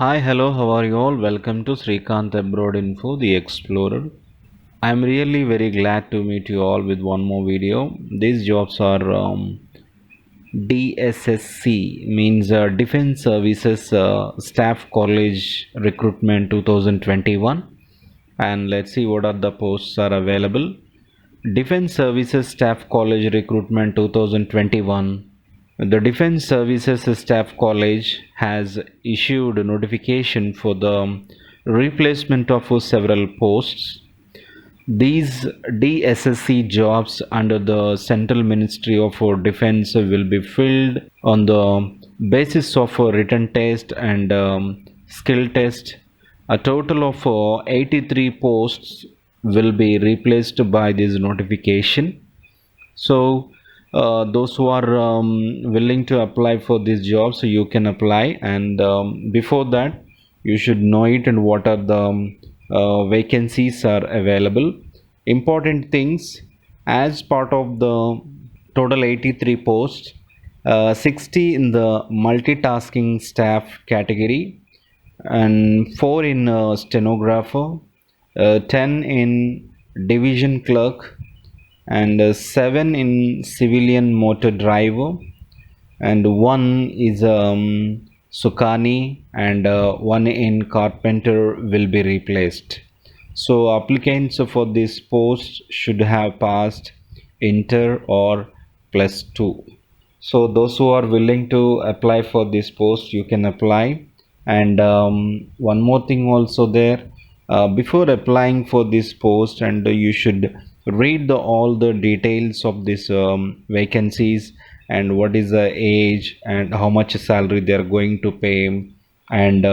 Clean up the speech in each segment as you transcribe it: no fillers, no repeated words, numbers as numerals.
Hi, hello, how are you all? Welcome to Srikanth Abroad Info, the Explorer. I'm really very glad to meet you all with one more video. These jobs are DSSC, means Defense Services Staff College Recruitment 2021. And let's see what are the posts are available. Defense Services Staff College Recruitment 2021. The Defense Services Staff College has issued a notification for the replacement of several posts. These DSSC jobs under the Central Ministry of Defense will be filled on the basis of a written test and skill test. A total of 83 posts will be replaced by this notification. So those who are willing to apply for this job, so you can apply. And before that, you should know it and what are the vacancies are available. Important things: as part of the total 83 posts, 60 in the multitasking staff category, and 4 in stenographer, 10 in division clerk, and 7 in civilian motor driver, and 1 is Sukani, and 1 in carpenter will be replaced. So applicants for this post should have passed inter or +2. So those who are willing to apply for this post, you can apply. And one more thing also there, before applying for this post, and you should read all the details of this vacancies, and what is the age and how much salary they are going to pay, and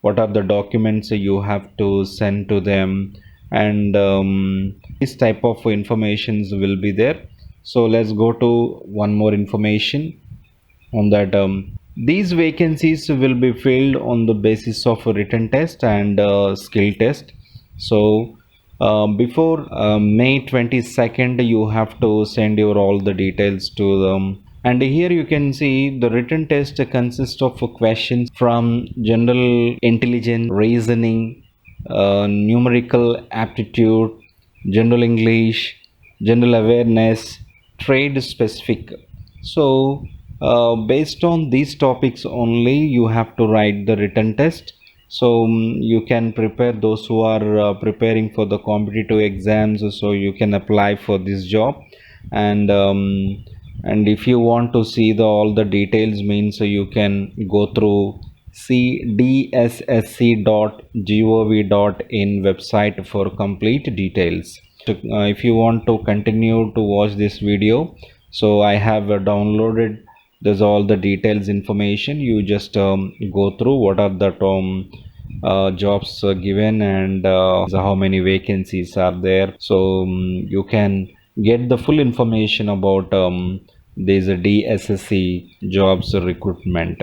what are the documents you have to send to them, and this type of informations will be there. So let's go to one more information on that. These vacancies will be filled on the basis of a written test and skill test. So before May 22nd, you have to send your all the details to them. And here you can see the written test consists of questions from general intelligence, reasoning, numerical aptitude, general English, general awareness, trade specific. So based on these topics only, you have to write the written test. So you can prepare, those who are preparing for the competitive exams, so you can apply for this job. And if you want to see all the details, means, so you can go through cdssc.gov.in website for complete details. If you want to continue to watch this video, so I have downloaded there's all the details information. You just go through what are the jobs given, and how many vacancies are there. So you can get the full information about these DSSC jobs recruitment.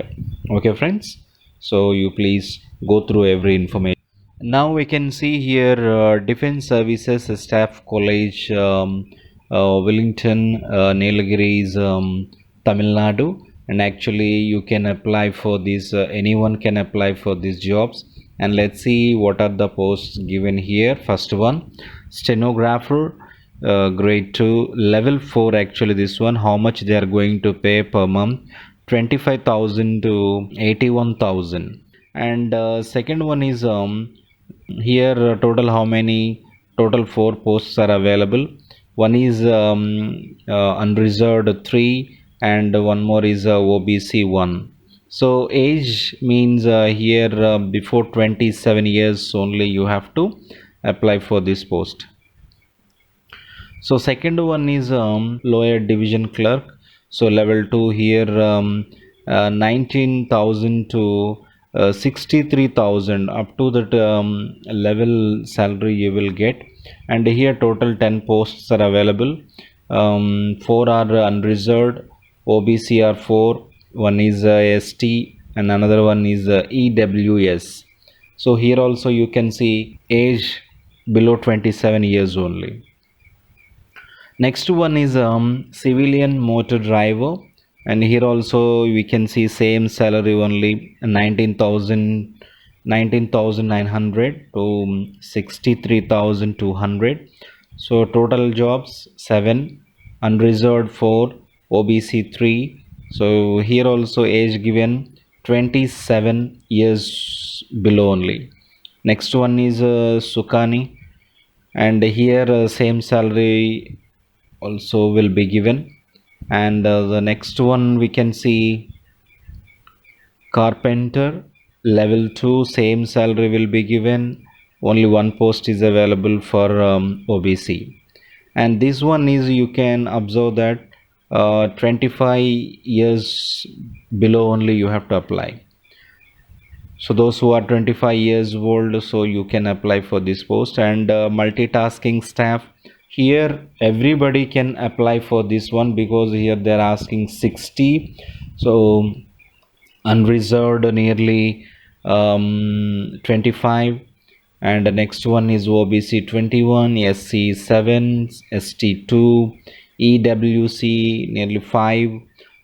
Okay friends, so you please go through every information. Now we can see here Defense Services Staff College, Wellington, Nilgiris, Tamil Nadu. And actually you can apply for this, anyone can apply for these jobs. And let's see what are the posts given here. First one, stenographer, grade 2, level 4. Actually this one, how much they are going to pay per month: 25,000 to 81,000. And second one is here total how many, total 4 posts are available. One is unreserved 3, and one more is OBC 1. So age means here before 27 years only you have to apply for this post. So second one is lower division clerk, so level 2. Here 19,000 to 63,000, up to that level salary you will get. And here total 10 posts are available. 4 are unreserved, OBC are 4, one is ST, and another one is EWS. So here also you can see age below 27 years only. Next one is civilian motor driver, And here also we can see same salary only 19,900 to 63,200. So total jobs 7, unreserved 4, OBC 3. So here also age given 27 years below only. Next one is Sukani, and here same salary also will be given. And the next one we can see carpenter level 2, same salary will be given. Only one post is available for OBC. And this one is, you can observe that 25 years below only you have to apply. So those who are 25 years old, so you can apply for this post. And multitasking staff, here everybody can apply for this one, because here they're asking 60. So unreserved nearly 25. And the next one is OBC 21, SC 7, ST 2, EWC nearly 5.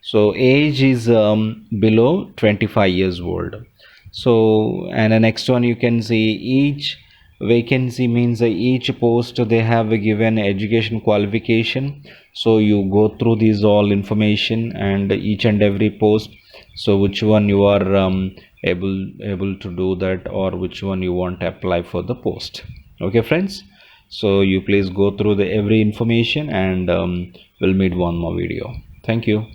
So age is below 25 years old. So, and the next one you can see each vacancy means each post they have given education qualification. So you go through these all information and each and every post, so which one you are able to do that, or which one you want to apply for the post. Okay friends, so you please go through the every information, and we'll meet one more video. Thank you.